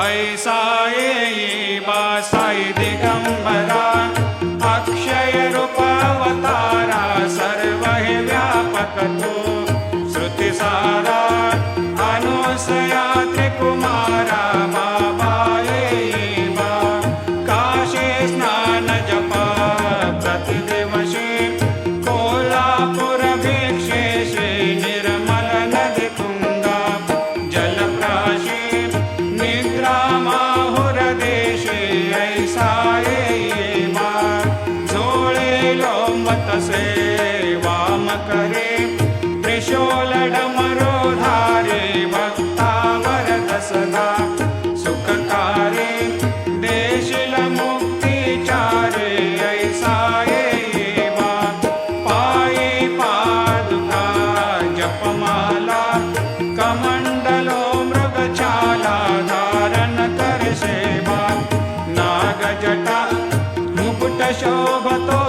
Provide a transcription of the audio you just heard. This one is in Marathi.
ऐसा येई बासाई दिगंबरा अक्षय रूप अवतारा सर्व हे व्यापक तो श्रुतिसारा अनुसया त्रिकुमारा बाबा येई बा काशी स्नान जपा प्रतिदिवशी कोल्हापुर भिक्षेशी निर्मल नदी तुंगा जलप्राशी निद्रा माहुर देशे ऐसा येई बा झोळे लोंबत से वाम करे त्रिशूल डमरो धारे भक्तावर दसदा सुखकारे देशील मुक्तिचारे ऐसा येई बा पायी पादुका जपमाला कमंडलो मृगछाला धारण कर सेवा नागजटा मुकुट शोभतो